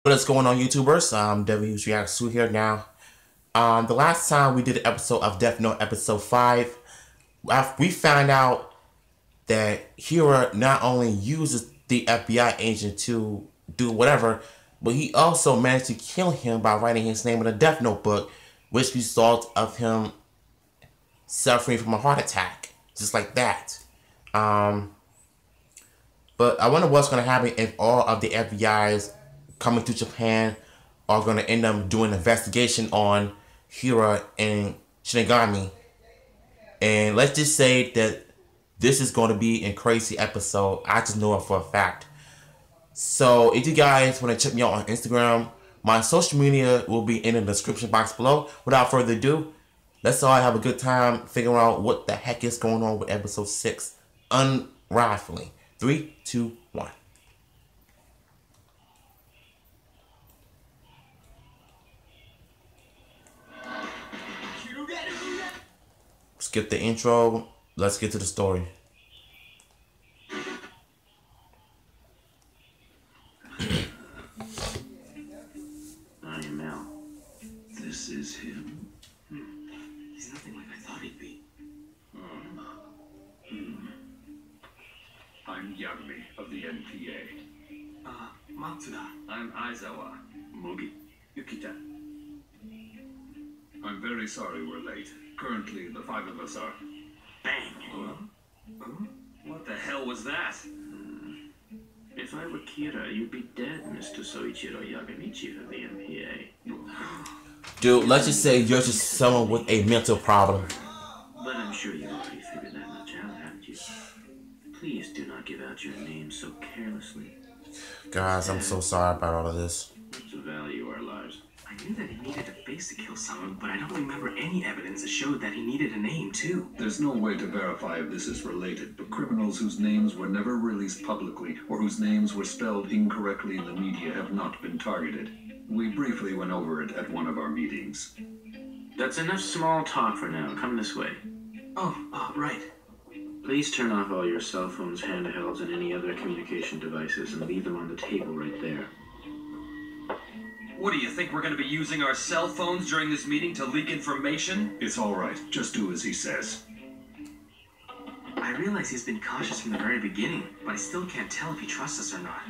What is going on, YouTubers? W's Reacts 2 here now. The last time we did an episode of Death Note, episode 5, we found out that Hira not only uses the FBI agent to do whatever, but he also managed to kill him by writing his name in a Death Note book, which resulted of him suffering from a heart attack, just like that. But I wonder what's going to happen if all of the FBI's coming to Japan are going to end up doing an investigation on Hira and Shinigami. And let's just say that this is going to be a crazy episode. I just know it for a fact. So if you guys want to check me out on Instagram, my social media will be in the description box below. Without further ado, let's all have a good time figuring out what the heck is going on with episode 6. Unraveling. 3, 2, 1. Skip the intro. Let's get to the story. I am Al. This is him. He's nothing like I thought he'd be. I'm Yagami of the NPA. Matsuda. I'm Aizawa. Mugi. Yukita. I'm very sorry we're late. Currently, the 5 of us are... Bang! What the hell was that? If I were Kira, you'd be dead, Mr. Soichiro Yagamichi of the MPA. Dude, let's just say you're just someone with a mental problem. But I'm sure you already figured that much out, haven't you? Please do not give out your name so carelessly. Guys, I'm so sorry about all of this. To value our lives. I knew that he needed a face to kill someone, but I don't remember any evidence that showed that he needed a name, too. There's no way to verify if this is related, but criminals whose names were never released publicly or whose names were spelled incorrectly in the media have not been targeted. We briefly went over it at one of our meetings. That's enough small talk for now. Come this way. Oh, right. Please turn off all your cell phones, handhelds, and any other communication devices and leave them on the table right there. What do you think, we're going to be using our cell phones during this meeting to leak information? It's all right. Just do as he says. I realize he's been cautious from the very beginning, but I still can't tell if he trusts us or not.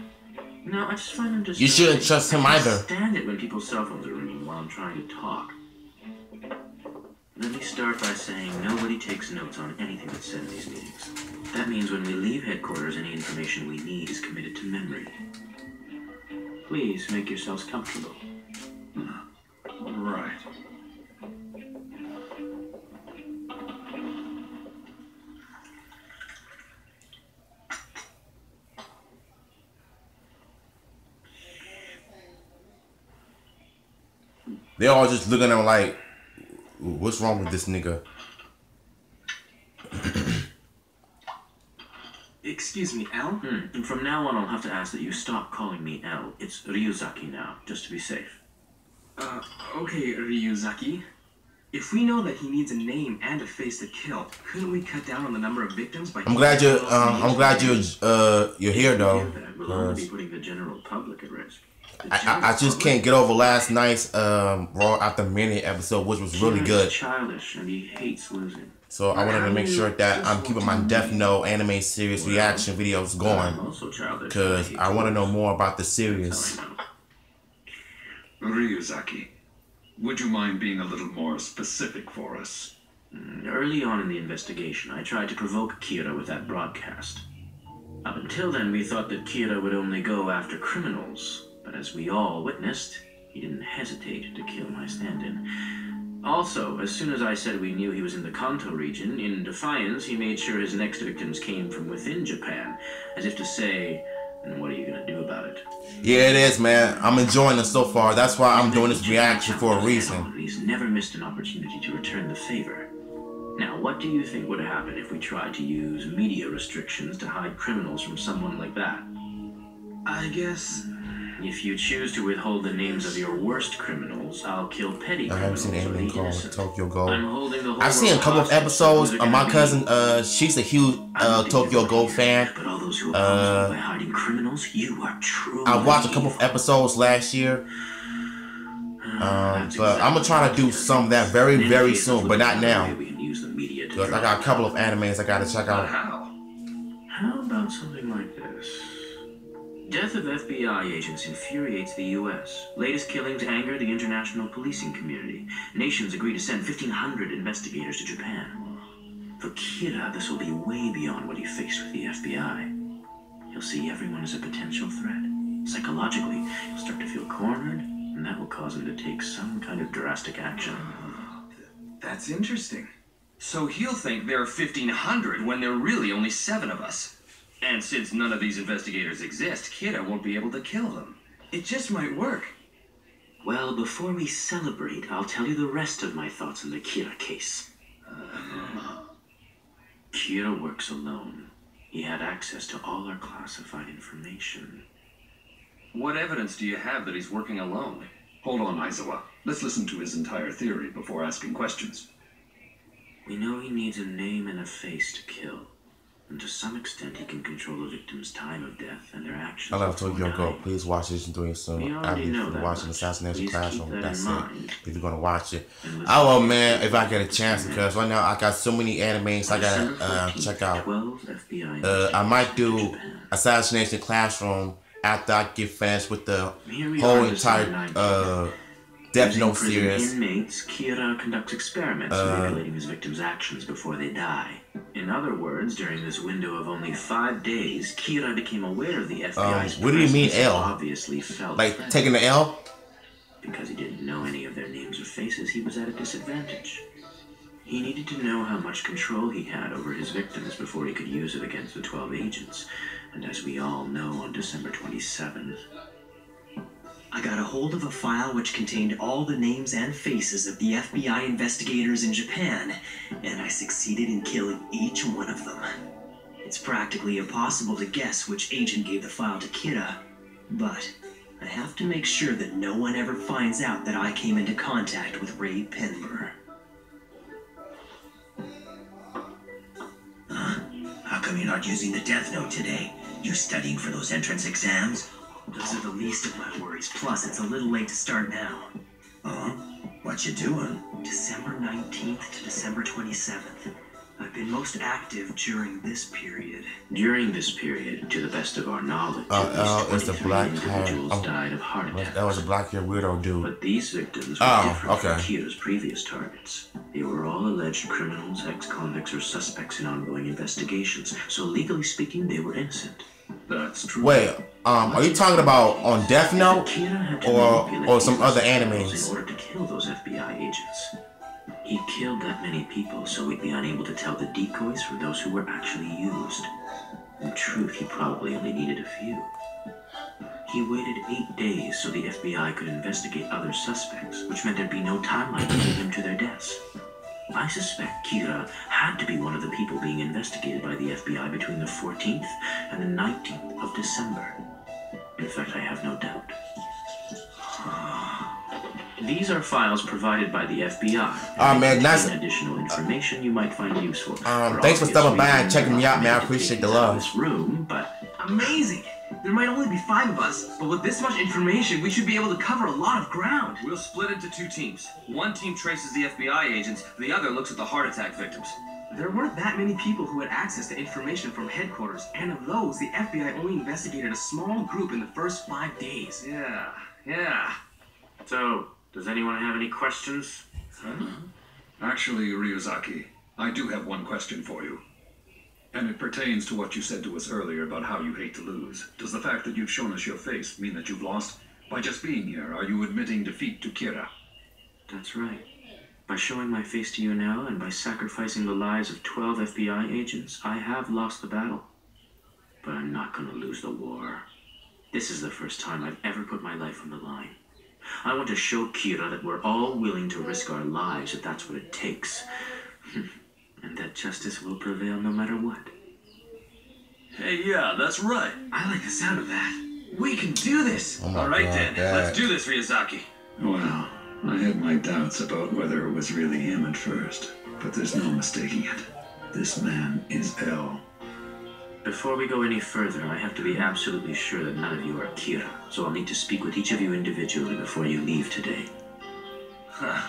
No, I just find him distracting. You shouldn't trust him either. I can't stand it when people's cell phones are ringing while I'm trying to talk. Let me start by saying nobody takes notes on anything that's said in these meetings. That means when we leave headquarters, any information we need is committed to memory. Please make yourselves comfortable. Right. They all just looking at him like, what's wrong with this nigga? Excuse me, L? And from now on, I'll have to ask that you stop calling me L. It's Ryuzaki now, just to be safe. Okay, Ryuzaki. If we know that he needs a name and a face to kill, couldn't we cut down on the number of victims by... I'm glad you're here though. We'll only be putting the general public at risk. I just can't get over last night's Raw After Minute episode, which was really good. He's childish and he hates losing. So I wanted to make sure that I'm keeping my Death Note anime series reaction videos going, because I want to know more about the series. Ryuzaki, would you mind being a little more specific for us? Early on in the investigation, I tried to provoke Kira with that broadcast. Up until then, we thought that Kira would only go after criminals, but as we all witnessed, he didn't hesitate to kill my stand-in. Also, as soon as I said we knew he was in the Kanto region, in defiance, he made sure his next victims came from within Japan, as if to say, and what are you gonna do about it? Yeah, it is, man. I'm enjoying it so far. That's why I'm doing this reaction for a reason. He's never missed an opportunity to return the favor. Now, what do you think would happen if we tried to use media restrictions to hide criminals from someone like that? I guess... if you choose to withhold the names of your worst criminals, I'll kill petty criminals. I haven't seen anything called Tokyo Ghoul. I'm holding the whole I've seen a couple of episodes. My cousin, she's a huge Tokyo Ghoul fan. But all those who oppose me by hiding killing criminals, you are truly I watched a couple of episodes last year. But I'm gonna try to do some of that very soon, but not now. We can use the media to Because I got a couple of animes I gotta check out. How about something like this? Death of FBI agents infuriates the U.S. Latest killings anger the international policing community. Nations agree to send 1,500 investigators to Japan. For Kira, this will be way beyond what he faced with the FBI. He'll see everyone as a potential threat. Psychologically, he'll start to feel cornered, and that will cause him to take some kind of drastic action. That's interesting. So he'll think there are 1,500 when there are really only 7 of us. And since none of these investigators exist, Kira won't be able to kill them. It just might work. Well, before we celebrate, I'll tell you the rest of my thoughts on the Kira case. Kira works alone. He had access to all our classified information. What evidence do you have that he's working alone? Hold on, Aizawa. Let's listen to his entire theory before asking questions. We know he needs a name and a face to kill. And to some extent, he can control a victim's time of death and their actions. I love before Tokyo Go. dying. Please watch this and do it We soon. already I'll be know that watching much. Assassination Please Classroom. keep that That's in it. mind. If you're gonna watch it. And listen Oh well, to man, this. if I get a chance, because right now I got so many animes I December gotta 14th, check out. 12 FBI I might do Japan. Assassination Classroom after I get finished with the Here we whole are, December entire 19th. Death Using Note prison series. inmates, Kira conducts experiments manipulating his victims' actions before they die. In other words, during this window of only 5 days, Kira became aware of the FBI's what do you mean presence and L? obviously felt Like threatened. taking the L? Because he didn't know any of their names or faces, he was at a disadvantage. He needed to know how much control he had over his victims before he could use it against the 12 agents. And as we all know, on December 27th, I got a hold of a file which contained all the names and faces of the FBI investigators in Japan, and I succeeded in killing each one of them. It's practically impossible to guess which agent gave the file to Kira, but I have to make sure that no one ever finds out that I came into contact with Ray Penber. How come you're not using the Death Note today? You're studying for those entrance exams? Those are the least of my worries, plus it's a little late to start now. What you doing? December 19th to December 27th. I've been most active during this period. during this period, to the best of our knowledge, L is the 23 black individuals hair. died of heart attacks. That was a black hair weirdo dude. But these victims were Oh, different from okay. Kira's previous targets. They were all alleged criminals, ex-convicts, or suspects in ongoing investigations. So legally speaking, they were innocent. That's true. Wait, are you talking about on Death Note Kira had to or manipulate some these other criminals animes? in order to kill those FBI agents. He killed that many people, so we'd be unable to tell the decoys from those who were actually used. In truth, he probably only needed a few. He waited 8 days so the FBI could investigate other suspects, which meant there'd be no timeline to lead them to their deaths. I suspect Kira had to be one of the people being investigated by the FBI between the 14th and the 19th of December. In fact, I have no doubt. These are files provided by the FBI. Man, They nice. contain additional information you might find useful. Thanks for stopping by and checking me out, man. I appreciate the love. This room, but Amazing! There might only be 5 of us, but with this much information, we should be able to cover a lot of ground. We'll split into 2 teams. One team traces the FBI agents, the other looks at the heart attack victims. There weren't that many people who had access to information from headquarters, and of those, the FBI only investigated a small group in the first 5 days. Yeah. so does anyone have any questions? Actually, Ryuzaki, I do have one question for you. And it pertains to what you said to us earlier about how you hate to lose. Does the fact that you've shown us your face mean that you've lost? By just being here, are you admitting defeat to Kira? That's right. By showing my face to you now and by sacrificing the lives of 12 FBI agents, I have lost the battle. But I'm not going to lose the war. This is the first time I've ever put my life on the line. I want to show Kira that we're all willing to risk our lives if that's what it takes. And that justice will prevail no matter what. Hey, yeah, that's right. I like the sound of that. We can do this! Oh my All right God, then, Dad. let's do this, Ryuzaki. Well, I had my doubts about whether it was really him at first, but there's no mistaking it. This man is L. Before we go any further, I have to be absolutely sure that none of you are Kira, so I'll need to speak with each of you individually before you leave today. Huh.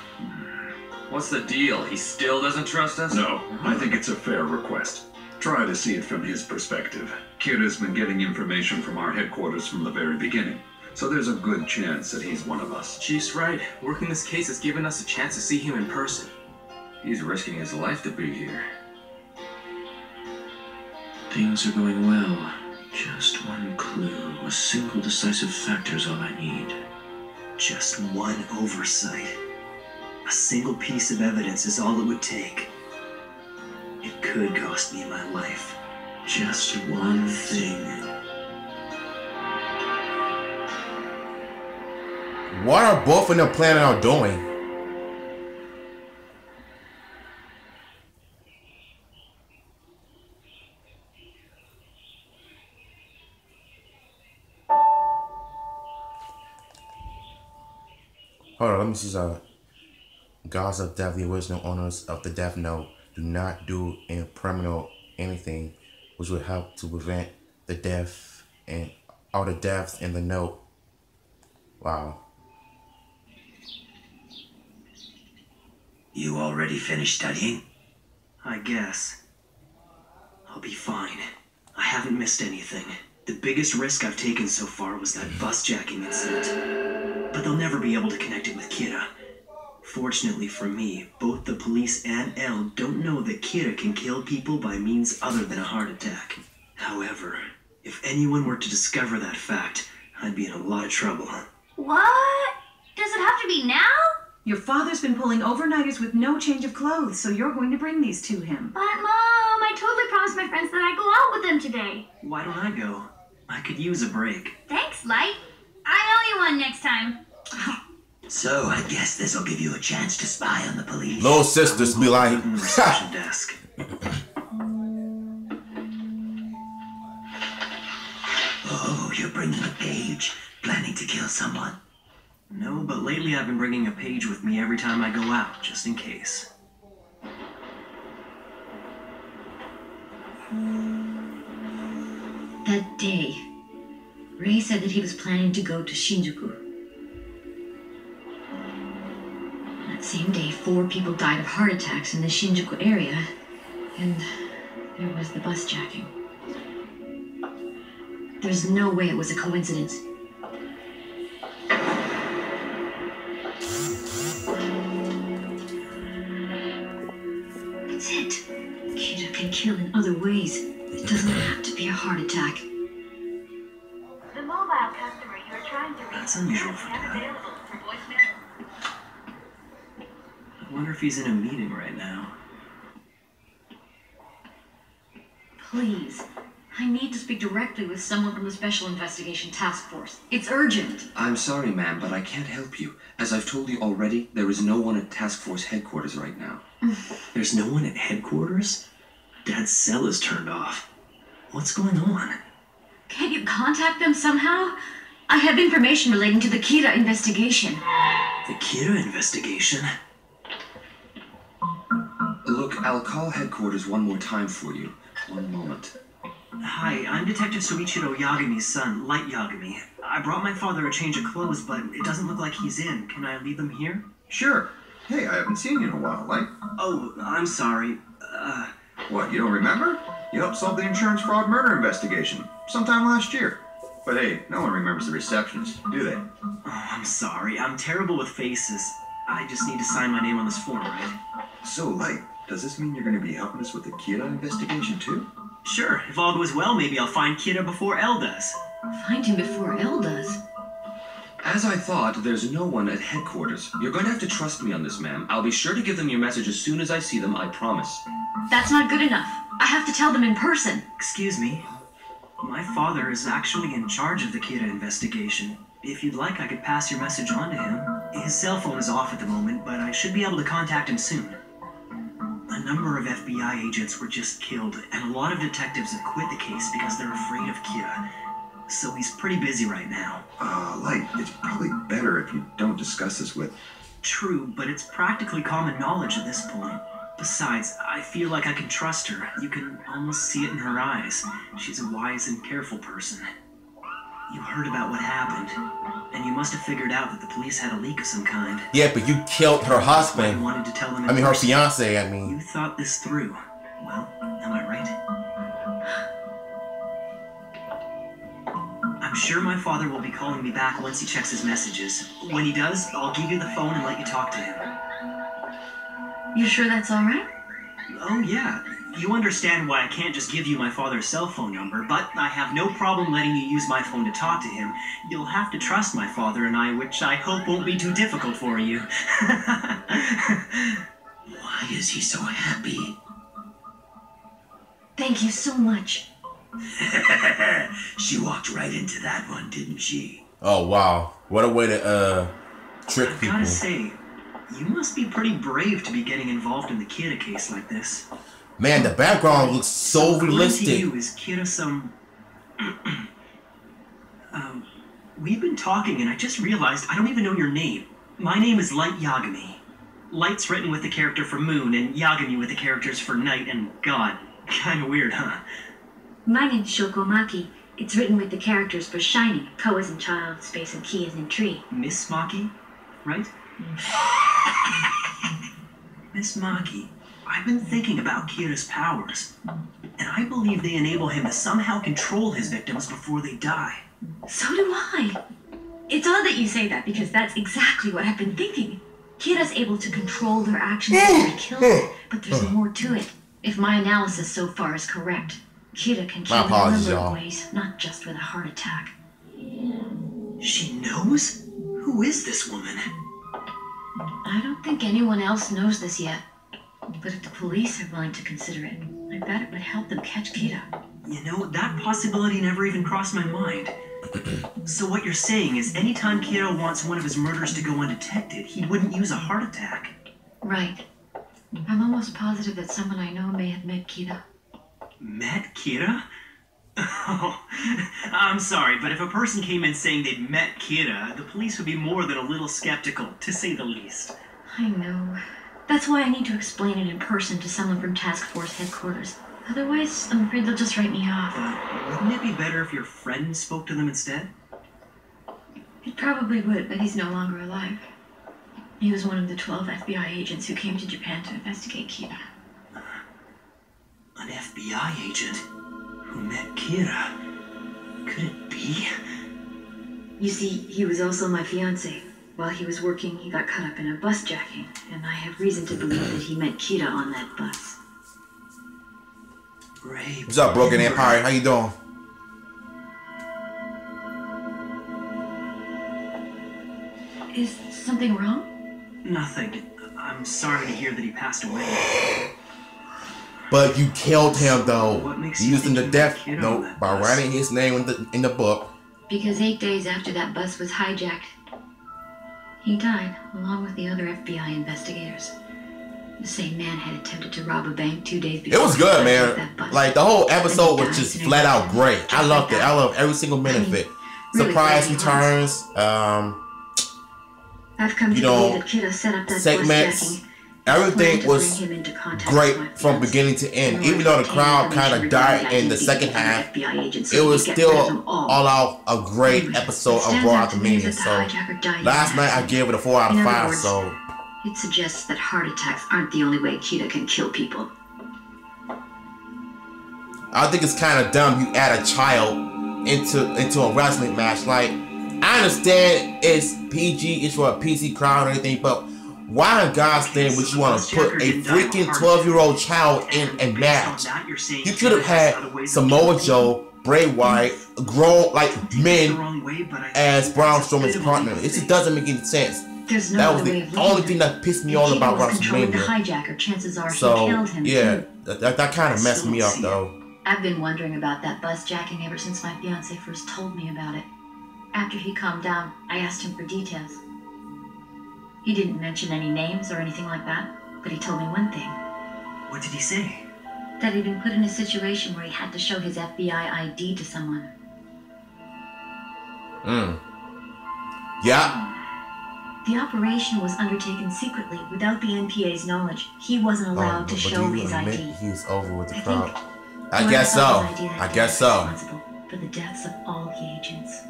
What's the deal? He still doesn't trust us? No, I think it's a fair request. Try to see it from his perspective. Kira's been getting information from our headquarters from the very beginning, so there's a good chance that he's one of us. Chief's right. Working this case has given us a chance to see him in person. He's risking his life to be here. Things are going well. Just one clue. A single decisive factor is all I need. Just one oversight. A single piece of evidence is all it would take. It could cost me my life. Just one thing. What are both of them planning on doing? Hold on, let me see some. Gods of Death, the original owners of the Death Note, do not do in criminal anything which would help to prevent the death and all the deaths in the note. Wow. You already finished studying? I guess. I'll be fine. I haven't missed anything. The biggest risk I've taken so far was that bus jacking incident. But they'll never be able to connect it with Kira. Fortunately for me, both the police and Elle don't know that Kira can kill people by means other than a heart attack. However, if anyone were to discover that fact, I'd be in a lot of trouble. What? Does it have to be now? Your father's been pulling overnighters with no change of clothes, so you're going to bring these to him. But Mom, I totally promised my friends that I'd go out with them today. Why don't I go? I could use a break. Thanks, Light. I owe you one next time. So, I guess this'll give you a chance to spy on the police. Little sisters be like, On the reception desk. Oh, you're bringing a page. Planning to kill someone? No, but lately I've been bringing a page with me every time I go out, just in case. That day, Ray said that he was planning to go to Shinjuku. That same day, 4 people died of heart attacks in the Shinjuku area, and there was the bus jacking. There's no way it was a coincidence. That's it. Kira can kill in other ways. It doesn't have to be a heart attack. The mobile customer you are trying to reach. That's unusual for Dad. I wonder if he's in a meeting right now. Please, I need to speak directly with someone from the Special Investigation Task Force. It's urgent. I'm sorry, ma'am, but I can't help you. As I've told you already, there is no one at Task Force headquarters right now. There's no one at headquarters? Dad's cell is turned off. What's going on? Can't you contact them somehow? I have information relating to the Kira investigation. The Kira investigation? Look, I'll call headquarters one more time for you. One moment. Hi, I'm Detective Soichiro Yagami's son, Light Yagami. I brought my father a change of clothes, but it doesn't look like he's in. Can I leave them here? Sure. Hey, I haven't seen you in a while, Light. Oh, I'm sorry. What, you don't remember? You helped solve the insurance fraud murder investigation sometime last year. But hey, no one remembers the receptionist, do they? Oh, I'm sorry. I'm terrible with faces. I just need to sign my name on this form, right? So, Light, does this mean you're going to be helping us with the Kira investigation too? Sure. If all goes well, maybe I'll find Kira before Elle does. Find him before Elle does. As I thought, there's no one at headquarters. You're going to have to trust me on this, ma'am. I'll be sure to give them your message as soon as I see them, I promise. That's not good enough. I have to tell them in person. Excuse me. My father is actually in charge of the Kira investigation. If you'd like, I could pass your message on to him. His cell phone is off at the moment, but I should be able to contact him soon. A number of FBI agents were just killed, and a lot of detectives have quit the case because they're afraid of Kira. So he's pretty busy right now. Light, it's probably better if you don't discuss this with... True, but it's practically common knowledge at this point. Besides, I feel like I can trust her. You can almost see it in her eyes. She's a wise and careful person. You heard about what happened, and you must have figured out that the police had a leak of some kind. Yeah, but you killed her husband. I wanted to tell them. I mean, her fiance. I mean, you thought this through. Well, am I right? I'm sure my father will be calling me back once he checks his messages. When he does, I'll give you the phone and let you talk to him. You sure that's all right? Oh, yeah. You understand why I can't just give you my father's cell phone number, but I have no problem letting you use my phone to talk to him. You'll have to trust my father and I, which I hope won't be too difficult for you. Why is he so happy? Thank you so much. She walked right into that one, didn't she? oh wow, what a way to trick I've people. gotta say, you must be pretty brave to be getting involved in the Kira case like this. Man, the background looks so According realistic. to you, is Kira some... we've been talking and I just realized I don't even know your name. My name is Light Yagami. Light's written with the character for Moon and Yagami with the characters for Night and God. Kinda weird, huh? My name's Shokomaki. It's written with the characters for Shining. Ko is in child, space, and Ki is in tree. Miss Maki, right? Miss Maki, I've been thinking about Kira's powers, and I believe they enable him to somehow control his victims before they die. So do I. It's odd that you say that because that's exactly what I've been thinking. Kira's able to control their actions before he kills them, but there's more to it. If my analysis so far is correct, Kira can kill in a number of ways, not just with a heart attack. She knows? Who is this woman? I don't think anyone else knows this yet. But if the police are willing to consider it, I bet it would help them catch Kira. You know, that possibility never even crossed my mind. So what you're saying is anytime Kira wants one of his murders to go undetected, he wouldn't use a heart attack. Right. I'm almost positive that someone I know may have met Kira. Met Kira? Oh, I'm sorry, but if a person came in saying they'd met Kira, the police would be more than a little skeptical, to say the least. I know. That's why I need to explain it in person to someone from Task Force headquarters. Otherwise, I'm afraid they'll just write me off. Wouldn't it be better if your friend spoke to them instead? It probably would, but he's no longer alive. He was one of the 12 FBI agents who came to Japan to investigate Kira. An FBI agent who met Kira? Could it be? You see, he was also my fiancé. While he was working, he got caught up in a bus jacking, and I have reason to believe that he met Kira on that bus. Ray, what's up, Broken Empire? How you doing? Is something wrong? Nothing. I'm sorry to hear that he passed away. But you killed him, though. What makes You you using think the you met death Kira on note that by bus? writing his name in the book. Because 8 days after that bus was hijacked, he died, along with the other FBI investigators. The same man had attempted to rob a bank 2 days before. It was good, man. Like, the whole episode was died just in a flat out accident. great. I Just loved like it. that. I love every single minute of it. really Surprise glad he returns, I've come to you know, believe that Kira set up that segments. bus jacking. Everything to was bring him into contact great with my from fiancé. beginning to end. In Even order though to the obtain crowd information kind of regarding died in the identities second of other half, FBI agents, so it he was could get rid of still them all. all out a great episode of stands Raw out to me Dominion. that the So hijacker died in last an night I accident. gave it a 4 out of In other 5. words, So it suggests that heart attacks aren't the only way Kira can kill people. I think it's kind of dumb you add a child into a wrestling match. Like, I understand it's PG, it's for a PC crowd and everything, but why in God's name would you want to put a freaking 12-year-old child in a match? You could have had Samoa Joe, Bray Wyatt, grown like men as Braun Strowman's partner. It just doesn't make any sense. There's no That was other way the of looking only at thing it. that pissed me If off Kira about was controlling the WrestleMania. hijacker, chances are So he killed him yeah, too. that kind of messed me up though. I've been wondering about that bus jacking ever since my fiancé first told me about it. After he calmed down, I asked him for details. He didn't mention any names or anything like that, but he told me one thing. What did he say? That he'd been put in a situation where he had to show his FBI ID to someone. Yeah. The operation was undertaken secretly without the NPA's knowledge. He wasn't allowed to show his ID. He's over with the I crowd. think I guess so. I guess so. Responsible for the deaths of all the agents.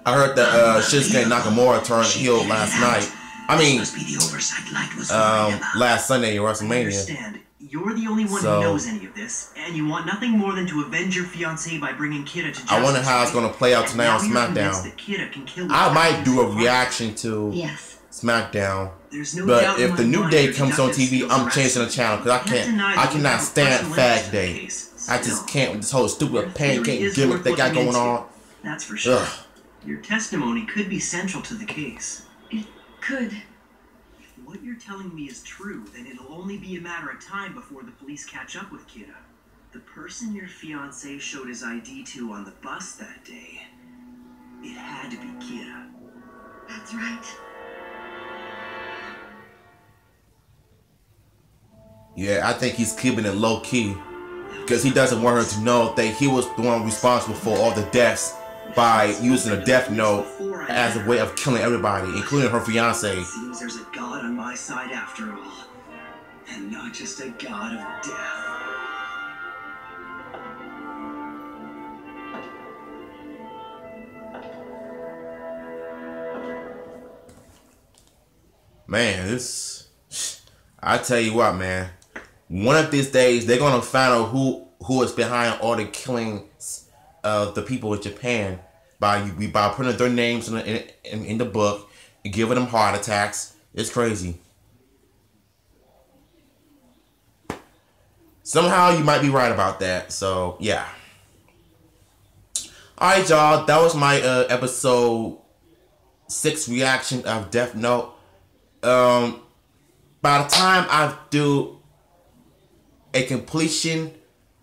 I heard that Shinsuke Nakamura turned heel last night. I mean, last Sunday in WrestleMania. I understand. You're the only one who knows any of this, and you want nothing more than to avenge your fiancée by bringing Kira to justice. I wonder how it's going to play out tonight on SmackDown. I might do a reaction to SmackDown, but if the New Day comes on TV, I'm changing the channel because I cannot stand Fag Day. I just can't with this whole stupid pancake gimmick they got going on. That's for sure. Your testimony could be central to the case. It could. If what you're telling me is true, then it'll only be a matter of time before the police catch up with Kira. The person your fiancé showed his ID to on the bus that day, it had to be Kira. That's right. Yeah, I think he's keeping it low key because he doesn't want her to know that he was the one responsible for all the deaths by using a death note as a way of killing everybody, including her fiance. Seems there's a god on my side after all, and not just a god of death. Man, I tell you what, man. One of these days, they're gonna find out who is behind all the killings of the people in Japan by putting their names in the book and giving them heart attacks. It's crazy. Somehow you might be right about that. So yeah. All right, y'all. That was my episode 6 reaction of Death Note. By the time I do a completion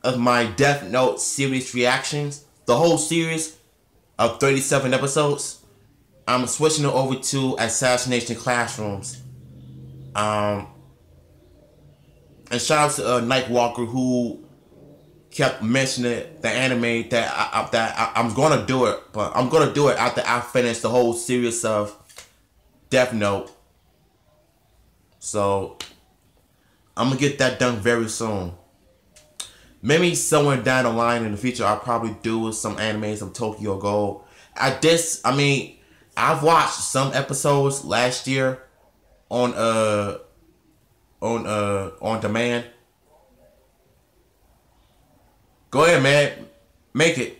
of my Death Note series reactions, the whole series of 37 episodes, I'm switching it over to Assassination Classrooms. And shout out to Nightwalker, who kept mentioning the anime that I'm gonna do it, but I'm gonna do it after I finish the whole series of Death Note. So I'm gonna get that done very soon. Maybe somewhere down the line in the future, I'll probably do some animes of Tokyo Ghoul. I've watched some episodes last year on demand. Go ahead, man. Make it.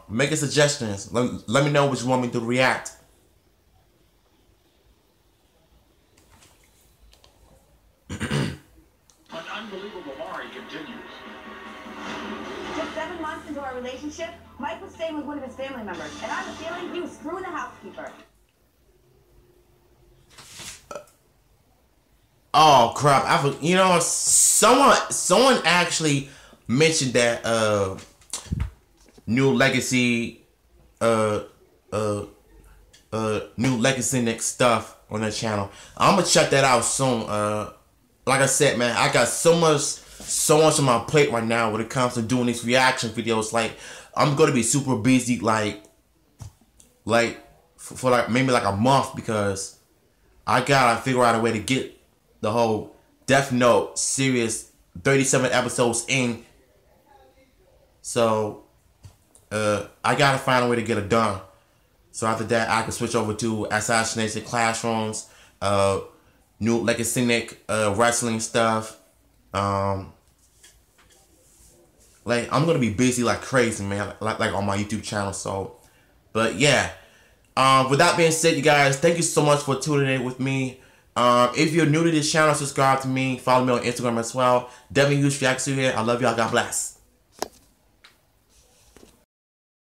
Make it suggestions. Let me know what you want me to react. An unbelievable Mari continues. Just 7 months into our relationship, Mike was staying with one of his family members, and I have a feeling he was screwing the housekeeper. Oh crap! Someone actually mentioned that New Legacy next stuff on their channel. I'm gonna check that out soon. Like I said, man, I got so much on my plate right now when it comes to doing these reaction videos. Like, I'm gonna be super busy, for maybe like a month, because I gotta figure out a way to get the whole Death Note series 37 episodes in. So I gotta find a way to get it done. So after that, I can switch over to Assassination Classrooms, New Legacy wrestling stuff. I'm gonna be busy like crazy, man, like on my YouTube channel. So, but yeah. With that being said, you guys, thank you so much for tuning in with me. If you're new to this channel, subscribe to me. Follow me on Instagram as well. Definitely huge reaction here. I love y'all. God bless.